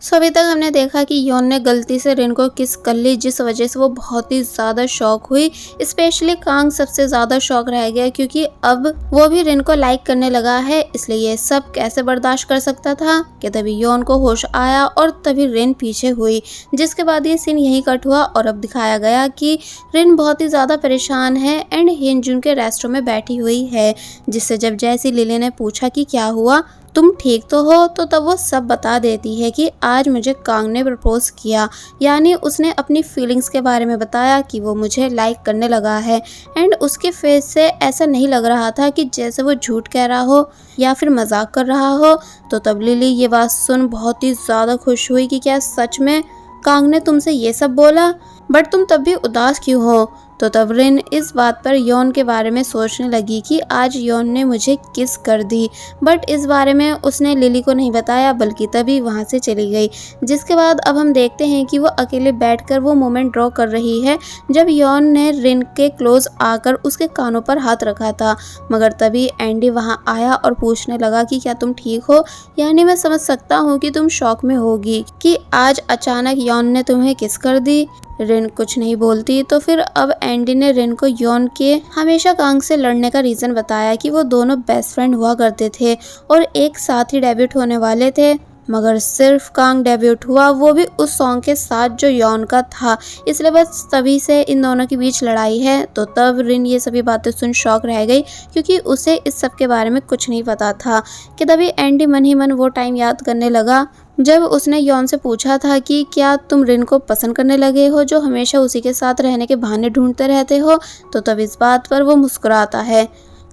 सो अभी तक हमने देखा कि यॉन ने गलती से रिन को किस कर ली, जिस वजह से वो बहुत ही ज़्यादा शॉक हुई। स्पेशली कांग सबसे ज़्यादा शॉक रह गया क्योंकि अब वो भी रिन को लाइक करने लगा है, इसलिए ये सब कैसे बर्दाश्त कर सकता था कि तभी यॉन को होश आया और तभी रिन पीछे हुई। जिसके बाद ये सीन यहीं कट हुआ और अब दिखाया गया कि रिन बहुत ही ज़्यादा परेशान है एंड हिंजुन के रेस्टोरेंट में बैठी हुई है, जिससे जब जैसी लिली ने पूछा कि क्या हुआ, तुम ठीक तो हो, तो तब वो सब बता देती है कि आज मुझे कांग ने प्रपोज किया। यानी उसने अपनी फीलिंग्स के बारे में बताया कि वो मुझे लाइक करने लगा है एंड उसके फेस से ऐसा नहीं लग रहा था कि जैसे वो झूठ कह रहा हो या फिर मजाक कर रहा हो। तो तब लिली ये बात सुन बहुत ही ज़्यादा खुश हुई कि क्या सच में कांग ने तुमसे ये सब बोला, बट तुम तब भी उदास क्यों हो। तो तब रिन इस बात पर यॉन के बारे में सोचने लगी कि आज यॉन ने मुझे किस कर दी, बट इस बारे में उसने लिली को नहीं बताया बल्कि तभी वहाँ से चली गई। जिसके बाद अब हम देखते हैं कि वो अकेले बैठकर वो मोमेंट ड्रॉ कर रही है जब यॉन ने रिन के क्लोज आकर उसके कानों पर हाथ रखा था, मगर तभी एंडी वहाँ आया और पूछने लगा कि क्या तुम ठीक हो। यानी मैं समझ सकता हूँ कि तुम शॉक में होगी कि आज अचानक यॉन ने तुम्हें किस कर दी। रिन कुछ नहीं बोलती। तो फिर अब एंडी ने रिन को यॉन के हमेशा कांग से लड़ने का रीजन बताया कि वो दोनों बेस्ट फ्रेंड हुआ करते थे और एक साथ ही डेब्यूट होने वाले थे, मगर सिर्फ कांग डेब्यूट हुआ, वो भी उस सॉन्ग के साथ जो यॉन का था, इसलिए बस तभी से इन दोनों के बीच लड़ाई है। तो तब रिन ये सभी बातें सुन शॉक रह गई क्योंकि उसे इस सब के बारे में कुछ नहीं पता था कि तभी एंडी मन ही मन वो टाइम याद करने लगा जब उसने यॉन से पूछा था कि क्या तुम रिन को पसंद करने लगे हो जो हमेशा उसी के साथ रहने के बहाने ढूंढते रहते हो। तो तब इस बात पर वो मुस्कुराता है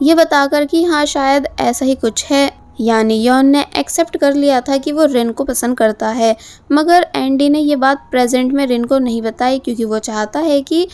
ये बताकर कि हाँ शायद ऐसा ही कुछ है। यानी यॉन ने एक्सेप्ट कर लिया था कि वो रिन को पसंद करता है, मगर एंडी ने ये बात प्रेजेंट में रिन को नहीं बताई क्योंकि वो चाहता है कि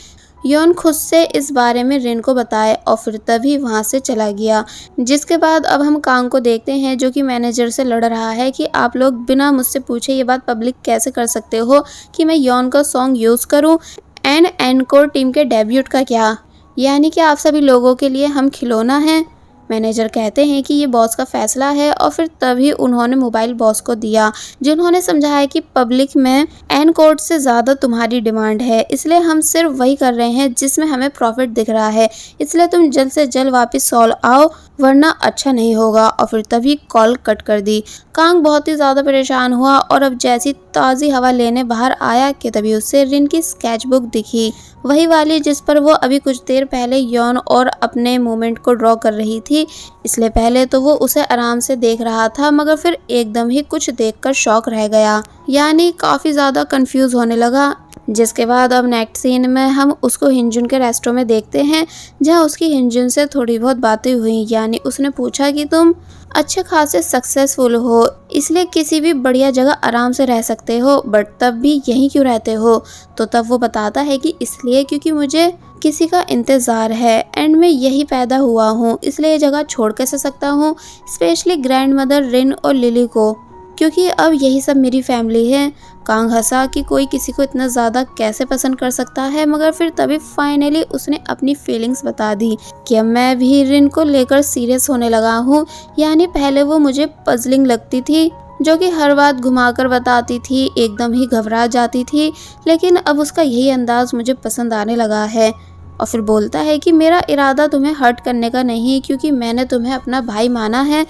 यॉन खुद से इस बारे में रिन को बताए और फिर तभी वहाँ से चला गया। जिसके बाद अब हम कांग को देखते हैं जो कि मैनेजर से लड़ रहा है कि आप लोग बिना मुझसे पूछे ये बात पब्लिक कैसे कर सकते हो कि मैं यॉन का सॉन्ग यूज़ करूँ एंड एनकोर टीम के डेब्यूट का क्या, यानी कि आप सभी लोगों के लिए हम खिलौना हैं। मैनेजर कहते हैं कि ये बॉस का फैसला है और फिर तभी उन्होंने मोबाइल बॉस को दिया जिन्होंने समझाया कि पब्लिक में एन कोड से ज़्यादा तुम्हारी डिमांड है, इसलिए हम सिर्फ वही कर रहे हैं जिसमें हमें प्रॉफिट दिख रहा है, इसलिए तुम जल्द से जल्द वापस सॉल्व आओ वरना अच्छा नहीं होगा। और फिर तभी कॉल कट कर दी। कांग बहुत ही ज़्यादा परेशान हुआ और अब जैसी ताज़ी हवा लेने बाहर आया कि तभी उसे रिन की स्केच बुक दिखी, वही वाली जिस पर वो अभी कुछ देर पहले यॉन और अपने मोमेंट को ड्रॉ कर रही थी। इसलिए पहले तो वो उसे आराम से देख रहा था मगर फिर एकदम ही कुछ देखकर शॉक रह गया, यानी काफ़ी ज़्यादा कंफ्यूज होने लगा। जिसके बाद अब नेक्स्ट सीन में हम उसको हिंजुन के रेस्टोरेंट में देखते हैं जहां उसकी हिंजुन से थोड़ी बहुत बातें हुई। यानी उसने पूछा कि तुम अच्छे खासे सक्सेसफुल हो इसलिए किसी भी बढ़िया जगह आराम से रह सकते हो, बट तब भी यहीं क्यों रहते हो। तो तब वो बताता है कि इसलिए क्योंकि मुझे किसी का इंतज़ार है एंड मैं यही पैदा हुआ हूँ, इसलिए ये जगह छोड़ कैसे सकता हूँ, स्पेशली ग्रैंड मदर रिन और लिली को, क्योंकि अब यही सब मेरी फैमिली है। कांग हंसा कि कोई किसी को इतना ज़्यादा कैसे पसंद कर सकता है, मगर फिर तभी फाइनली उसने अपनी फीलिंग्स बता दी कि अब मैं भी रिन को लेकर सीरियस होने लगा हूँ। यानी पहले वो मुझे पजलिंग लगती थी जो कि हर बात घुमाकर बताती थी, एकदम ही घबरा जाती थी, लेकिन अब उसका यही अंदाज मुझे पसंद आने लगा है। और फिर बोलता है कि मेरा इरादा तुम्हें हर्ट करने का नहीं क्योंकि मैंने तुम्हें अपना भाई माना है,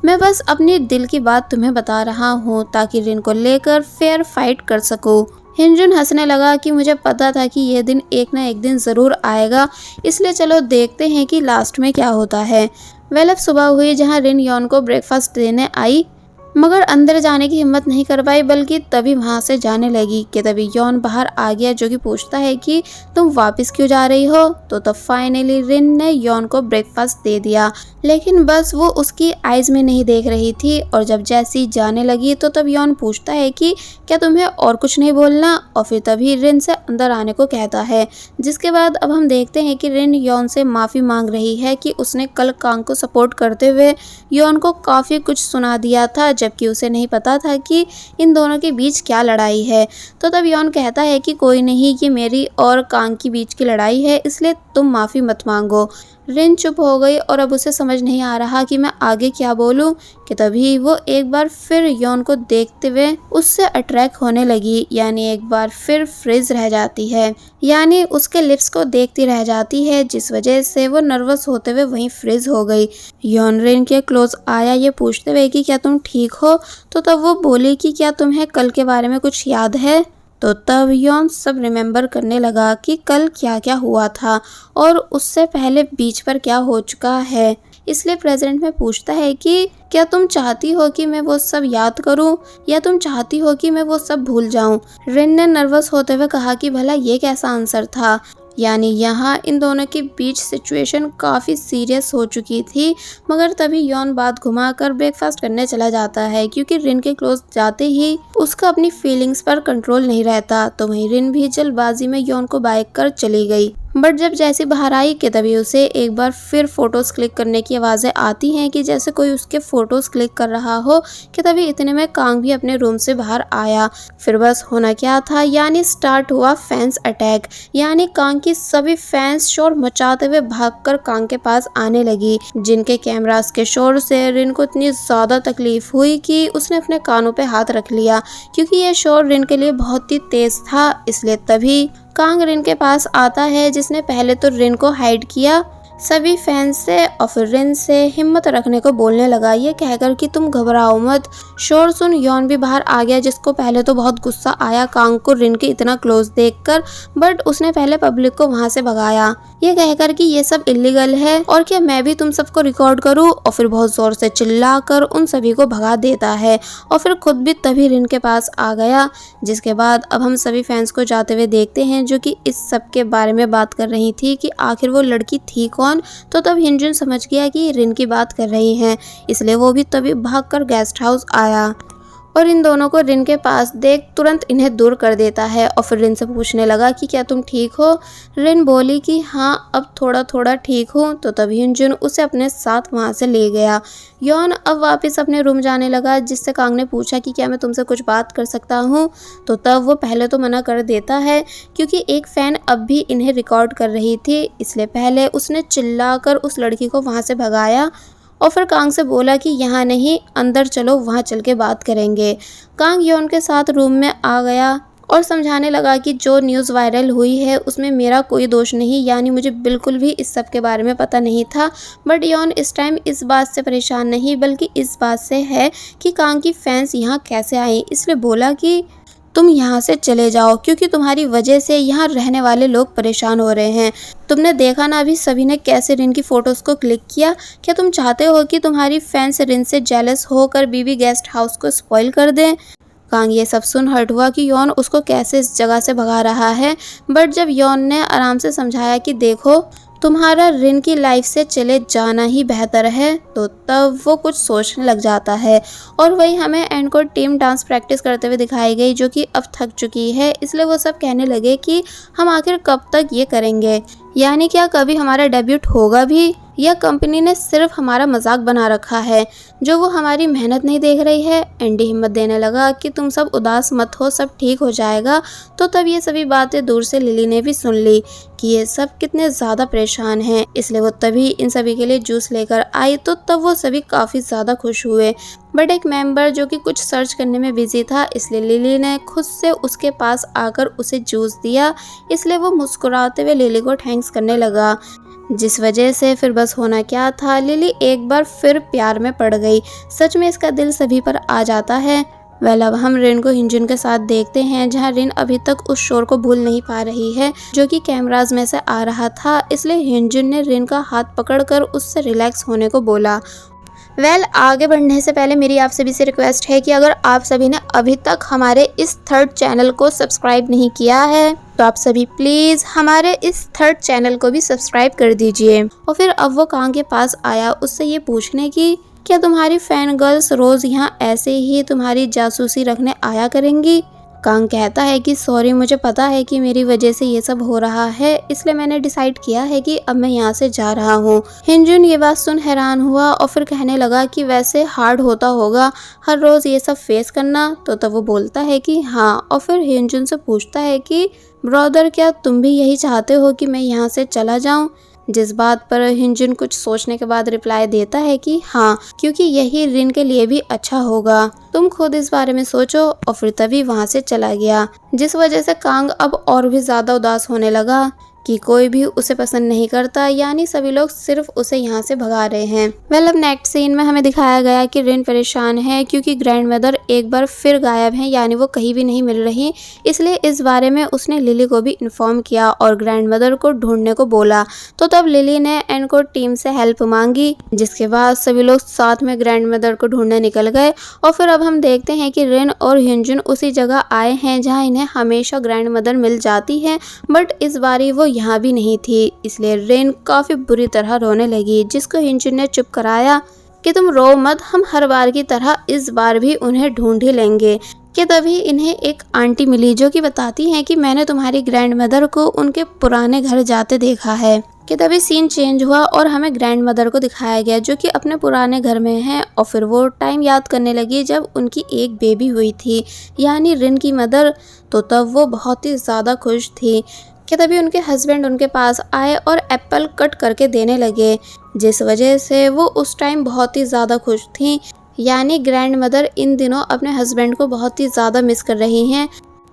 मैं बस अपनी दिल की बात तुम्हें बता रहा हूँ ताकि रिन को लेकर फेयर फाइट कर सकूँ। हिंजुन हंसने लगा कि मुझे पता था कि यह दिन एक ना एक दिन ज़रूर आएगा, इसलिए चलो देखते हैं कि लास्ट में क्या होता है। वेल अब सुबह हुई जहाँ रिन यॉन को ब्रेकफास्ट देने आई मगर अंदर जाने की हिम्मत नहीं कर पाई बल्कि तभी वहाँ से जाने लगी कि तभी यॉन बाहर आ गया जो कि पूछता है कि तुम वापस क्यों जा रही हो। तो तब फाइनली रिन ने यॉन को ब्रेकफास्ट दे दिया, लेकिन बस वो उसकी आइज़ में नहीं देख रही थी। और जब जैसी जाने लगी तो तब यॉन पूछता है कि क्या तुम्हें और कुछ नहीं बोलना, और फिर तभी रिन से अंदर आने को कहता है। जिसके बाद अब हम देखते हैं कि रिन यॉन से माफ़ी मांग रही है कि उसने कल कांग को सपोर्ट करते हुए यॉन को काफ़ी कुछ सुना दिया था जबकि उसे नहीं पता था कि इन दोनों के बीच क्या लड़ाई है। तो तब यॉन कहता है कि कोई नहीं, ये मेरी और कांग के बीच की लड़ाई है, इसलिए तुम माफ़ी मत मांगो। रिन चुप हो गई और अब उसे समझ नहीं आ रहा कि मैं आगे क्या बोलूं कि तभी वो एक बार फिर यॉन को देखते हुए उससे अट्रैक्ट होने लगी, यानी एक बार फिर फ्रीज रह जाती है, यानी उसके लिप्स को देखती रह जाती है, जिस वजह से वो नर्वस होते हुए वहीं फ्रीज हो गई। यॉन रिन के क्लोज आया ये पूछते हुए कि क्या तुम ठीक हो, तो तब वो बोली कि क्या तुम्हें कल के बारे में कुछ याद है। तो तब यॉन सब रिमेम्बर करने लगा कि कल क्या क्या हुआ था और उससे पहले बीच पर क्या हो चुका है। इसलिए प्रेजेंट में पूछता है कि क्या तुम चाहती हो कि मैं वो सब याद करूं या तुम चाहती हो कि मैं वो सब भूल जाऊं। रिन ने नर्वस होते हुए कहा कि भला ये कैसा आंसर था, यानी यहाँ इन दोनों के बीच सिचुएशन काफ़ी सीरियस हो चुकी थी। मगर तभी यॉन बात घुमाकर ब्रेकफास्ट करने चला जाता है, क्योंकि रिन के क्लोज जाते ही उसका अपनी फीलिंग्स पर कंट्रोल नहीं रहता। तो वहीं रिन भी जल्दबाजी में यॉन को बाइक कर चली गई। बट जब जैसी बाहर आई कि तभी उसे एक बार फिर फोटोज क्लिक करने की आवाज़ें आती हैं कि जैसे कोई उसके फोटोज क्लिक कर रहा हो। कि तभी इतने में कांग भी अपने रूम से बाहर आया। फिर बस होना क्या था, यानी स्टार्ट हुआ फैंस अटैक, यानी कांग की सभी फैंस शोर मचाते हुए भागकर कांग के पास आने लगी, जिनके कैमरास के शोर से रिन को इतनी ज़्यादा तकलीफ हुई कि उसने अपने कानों पे हाथ रख लिया, क्योंकि ये शोर रिन के लिए बहुत ही तेज था। इसलिए तभी कांग रिन के पास आता है, जिसने पहले तो रिन को हाइड किया सभी फैंस से और फिर रिन से हिम्मत रखने को बोलने लगा, ये कहकर कि तुम घबराओ मत। शोर सुन यॉन भी बाहर आ गया, जिसको पहले तो बहुत गुस्सा आया कांग को रिन के इतना क्लोज देखकर, बट उसने पहले पब्लिक को वहां से भगाया, ये कहकर कि ये सब इलीगल है और क्या मैं भी तुम सबको रिकॉर्ड करूं। और फिर बहुत जोर से चिल्लाकर उन सभी को भगा देता है और फिर खुद भी तभी रिन के पास आ गया। जिसके बाद अब हम सभी फैंस को जाते हुए देखते हैं, जो कि इस सब के बारे में बात कर रही थी कि आखिर वो लड़की थी कौन। तो तब हिंजुन समझ गया कि रिन की बात कर रही हैं, इसलिए वो भी तभी भागकर गेस्ट हाउस आया और इन दोनों को रिन के पास देख तुरंत इन्हें दूर कर देता है और फिर रिन से पूछने लगा कि क्या तुम ठीक हो। रिन बोली कि हाँ अब थोड़ा थोड़ा ठीक हूँ। तो तभी हिंजुन उसे अपने साथ वहाँ से ले गया। यॉन अब वापस अपने रूम जाने लगा, जिससे कांग ने पूछा कि क्या मैं तुमसे कुछ बात कर सकता हूँ। तो तब वो पहले तो मना कर देता है, क्योंकि एक फ़ैन अब भी इन्हें रिकॉर्ड कर रही थी, इसलिए पहले उसने चिल्लाकर उस लड़की को वहाँ से भगाया और फिर कांग से बोला कि यहाँ नहीं, अंदर चलो, वहाँ चल के बात करेंगे। कांग यॉन के साथ रूम में आ गया और समझाने लगा कि जो न्यूज़ वायरल हुई है उसमें मेरा कोई दोष नहीं, यानी मुझे बिल्कुल भी इस सब के बारे में पता नहीं था। बट यॉन इस टाइम इस बात से परेशान नहीं, बल्कि इस बात से है कि कांग की फैंस यहाँ कैसे आई। इसलिए बोला कि तुम यहाँ से चले जाओ, क्योंकि तुम्हारी वजह से यहाँ रहने वाले लोग परेशान हो रहे हैं। तुमने देखा ना अभी सभी ने कैसे रिन की फोटोज़ को क्लिक किया। क्या तुम चाहते हो कि तुम्हारी फैंस रिन से जेलस होकर बीबी गेस्ट हाउस को स्पॉइल कर दें। कांग ये सब सुन हर्ट हुआ कि यॉन उसको कैसे इस जगह से भगा रहा है। बट जब यॉन ने आराम से समझाया कि देखो तुम्हारा रिन की लाइफ से चले जाना ही बेहतर है, तो तब वो कुछ सोचने लग जाता है। और वही हमें एंड को टीम डांस प्रैक्टिस करते हुए दिखाई गई, जो कि अब थक चुकी है। इसलिए वो सब कहने लगे कि हम आखिर कब तक ये करेंगे, यानी क्या कभी हमारा डेब्यूट होगा भी, या कंपनी ने सिर्फ हमारा मजाक बना रखा है, जो वो हमारी मेहनत नहीं देख रही है। एंडी हिम्मत देने लगा कि तुम सब उदास मत हो, सब ठीक हो जाएगा। तो तब ये सभी बातें दूर से लिली ने भी सुन ली कि ये सब कितने ज़्यादा परेशान हैं, इसलिए वो तभी इन सभी के लिए जूस लेकर आई। तो तब वो सभी काफ़ी ज़्यादा खुश हुए। बट एक मेंबर जो कि कुछ सर्च करने में बिजी था, इसलिए लिली ने खुद से उसके पास आकर उसे जूस दिया। इसलिए वो मुस्कुराते हुए लिली को थैंक्स करने लगा, जिस वजह से फिर बस होना क्या था, लिली एक बार फिर प्यार में पड़ गई। सच में इसका दिल सभी पर आ जाता है। अब हम रिन को हिंजुन के साथ देखते हैं, जहां रिन अभी तक उस शोर को भूल नहीं पा रही है, जो कि कैमरास में से आ रहा था। इसलिए हिंजुन ने रिन का हाथ पकड़कर उससे रिलैक्स होने को बोला। आगे बढ़ने से पहले मेरी आप सभी से रिक्वेस्ट है कि अगर आप सभी ने अभी तक हमारे इस थर्ड चैनल को सब्सक्राइब नहीं किया है, तो आप सभी प्लीज़ हमारे इस थर्ड चैनल को भी सब्सक्राइब कर दीजिए। और फिर अब वो कांग के पास आया उससे ये पूछने की क्या तुम्हारी फैन गर्ल्स रोज़ यहाँ ऐसे ही तुम्हारी जासूसी रखने आया करेंगी। कांग कहता है कि सॉरी, मुझे पता है कि मेरी वजह से ये सब हो रहा है, इसलिए मैंने डिसाइड किया है कि अब मैं यहाँ से जा रहा हूँ। हिंजुन ये बात सुन हैरान हुआ और फिर कहने लगा कि वैसे हार्ड होता होगा हर रोज़ ये सब फेस करना। तो तब वो बोलता है कि हाँ, और फिर हिंजुन से पूछता है कि ब्रदर क्या तुम भी यही चाहते हो कि मैं यहाँ से चला जाऊँ। जिस बात पर हिंजुन कुछ सोचने के बाद रिप्लाई देता है कि हाँ, क्योंकि यही रिन के लिए भी अच्छा होगा, तुम खुद इस बारे में सोचो। और फिर तभी वहाँ से चला गया, जिस वजह से कांग अब और भी ज्यादा उदास होने लगा कि कोई भी उसे पसंद नहीं करता, यानी सभी लोग सिर्फ उसे यहाँ से भगा रहे हैं। अब नेक्स्ट सीन में हमें दिखाया गया कि रिन परेशान है क्योंकि ग्रैंड मदर एक बार फिर गायब है, यानी वो कहीं भी नहीं मिल रही। इसलिए इस बारे में उसने लिली को भी इन्फॉर्म किया और ग्रैंड मदर को ढूंढने को बोला। तो तब लिली ने एनको टीम से हेल्प मांगी, जिसके बाद सभी लोग साथ में ग्रैंड मदर को ढूंढने निकल गए। और फिर अब हम देखते हैं कि रिन और हिंजुन उसी जगह आए हैं जहाँ इन्हें हमेशा ग्रैंड मदर मिल जाती है, बट इस बारी वो यहाँ भी नहीं थी। इसलिए रिन काफी बुरी तरह रोने लगी, जिसको हिंजुन ने चुप कराया कि तुम रो मत, हम हर बार की तरह इस बार भी उन्हें ढूंढ ही लेंगे। कि तभी इन्हें एक आंटी मिली जो कि बताती हैं कि मैंने तुम्हारी ग्रैंड मदर को उनके पुराने घर जाते देखा है। कि तभी सीन चेंज हुआ और हमें ग्रैंड मदर को दिखाया गया जो कि अपने पुराने घर में है। और फिर वो टाइम याद करने लगी जब उनकी एक बेबी हुई थी, यानी रिन की मदर। तो तब वो बहुत ही ज़्यादा खुश थी कि तभी उनके हस्बैंड उनके पास आए और एप्पल कट करके देने लगे, जिस वजह से वो उस टाइम बहुत ही ज़्यादा खुश थी। यानी ग्रैंड मदर इन दिनों अपने हस्बैंड को बहुत ही ज़्यादा मिस कर रही हैं।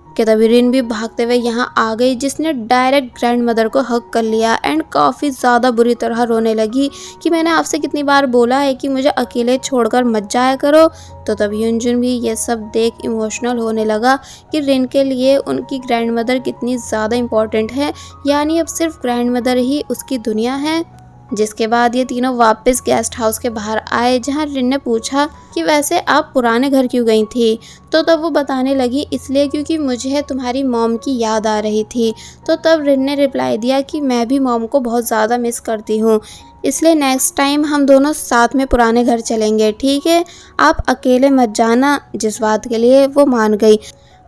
कि तभी रिन भी भागते हुए यहाँ आ गई, जिसने डायरेक्ट ग्रैंड मदर को हक कर लिया एंड काफ़ी ज़्यादा बुरी तरह रोने लगी कि मैंने आपसे कितनी बार बोला है कि मुझे अकेले छोड़कर मत जाया करो। तो तभी हिंजुन भी ये सब देख इमोशनल होने लगा कि रिन के लिए उनकी ग्रैंड मदर कितनी ज़्यादा इम्पोर्टेंट है, यानी अब सिर्फ ग्रैंड मदर ही उसकी दुनिया है। जिसके बाद ये तीनों वापस गेस्ट हाउस के बाहर आए, जहाँ रिन ने पूछा कि वैसे आप पुराने घर क्यों गई थी। तो तब वो बताने लगी इसलिए क्योंकि मुझे तुम्हारी मॉम की याद आ रही थी। तो तब रिन ने रिप्लाई दिया कि मैं भी मॉम को बहुत ज़्यादा मिस करती हूँ, इसलिए नेक्स्ट टाइम हम दोनों साथ में पुराने घर चलेंगे, ठीक है, आप अकेले मत जाना। जिस बात के लिए वो मान गई,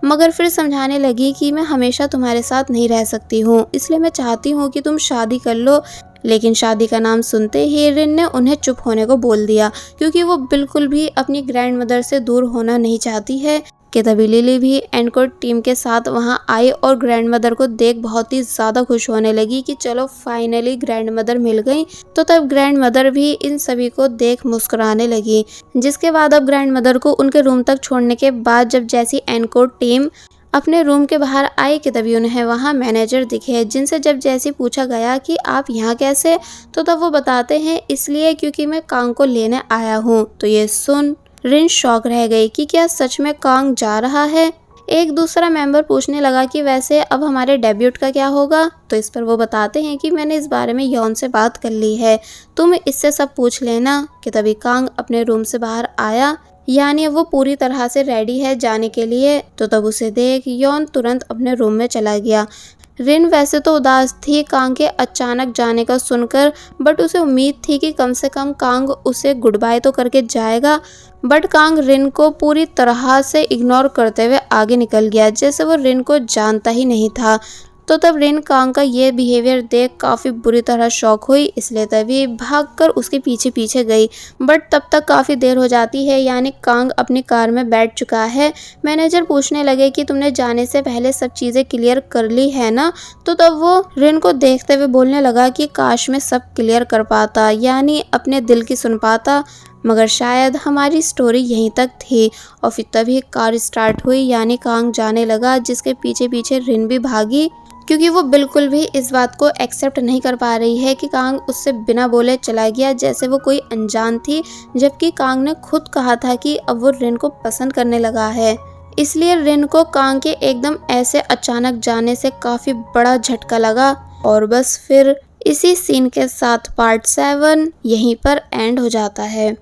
मगर फिर समझाने लगी कि मैं हमेशा तुम्हारे साथ नहीं रह सकती हूँ, इसलिए मैं चाहती हूँ कि तुम शादी कर लो। लेकिन शादी का नाम सुनते ही रिन ने उन्हें चुप होने को बोल दिया, क्योंकि वो बिल्कुल भी अपनी ग्रैंड मदर से दूर होना नहीं चाहती है। कि तभी लिली भी एनको टीम के साथ वहां आई और ग्रैंड मदर को देख बहुत ही ज़्यादा खुश होने लगी कि चलो फाइनली ग्रैंड मदर मिल गई। तो तब ग्रैंड मदर भी इन सभी को देख मुस्कुराने लगी। जिसके बाद अब ग्रैंड मदर को उनके रूम तक छोड़ने के बाद जब जैसी एनको टीम अपने रूम के बाहर आई कि तभी उन्हें वहाँ मैनेजर दिखे, जिनसे जब जैसे पूछा गया कि आप यहाँ कैसे। तो तब वो बताते हैं इसलिए क्योंकि मैं कांग को लेने आया हूँ। तो ये सुन रिन शॉक रह गई कि क्या सच में कांग जा रहा है। एक दूसरा मेंबर पूछने लगा कि वैसे अब हमारे डेब्यूट का क्या होगा। तो इस पर वो बताते हैं कि मैंने इस बारे में यौन से बात कर ली है, तुम इससे सब पूछ लेना। कि तभी कांग अपने रूम से बाहर आया, यानी वो पूरी तरह से रेडी है जाने के लिए। तो तब उसे देख यौन तुरंत अपने रूम में चला गया। रिन वैसे तो उदास थी कांग के अचानक जाने का सुनकर, बट उसे उम्मीद थी कि कम से कम कांग उसे गुड बाय तो करके जाएगा। बट कांग रिन को पूरी तरह से इग्नोर करते हुए आगे निकल गया, जैसे वो रिन को जानता ही नहीं था। तो तब रिन कांग का ये बिहेवियर देख काफ़ी बुरी तरह शॉक हुई, इसलिए तभी भागकर उसके पीछे पीछे गई। बट तब तक काफ़ी देर हो जाती है, यानी कांग अपनी कार में बैठ चुका है। मैनेजर पूछने लगे कि तुमने जाने से पहले सब चीज़ें क्लियर कर ली है ना। तो तब वो रिन को देखते हुए बोलने लगा कि काश मैं सब क्लियर कर पाता, यानी अपने दिल की सुन पाता, मगर शायद हमारी स्टोरी यहीं तक थी। और फिर तभी कार स्टार्ट हुई, यानी कांग जाने लगा, जिसके पीछे पीछे रिन भी भागी, क्योंकि वो बिल्कुल भी इस बात को एक्सेप्ट नहीं कर पा रही है कि कांग उससे बिना बोले चला गया, जैसे वो कोई अनजान थी, जबकि कांग ने खुद कहा था कि अब वो रिन को पसंद करने लगा है। इसलिए रिन को कांग के एकदम ऐसे अचानक जाने से काफ़ी बड़ा झटका लगा। और बस फिर इसी सीन के साथ पार्ट 7 यहीं पर एंड हो जाता है।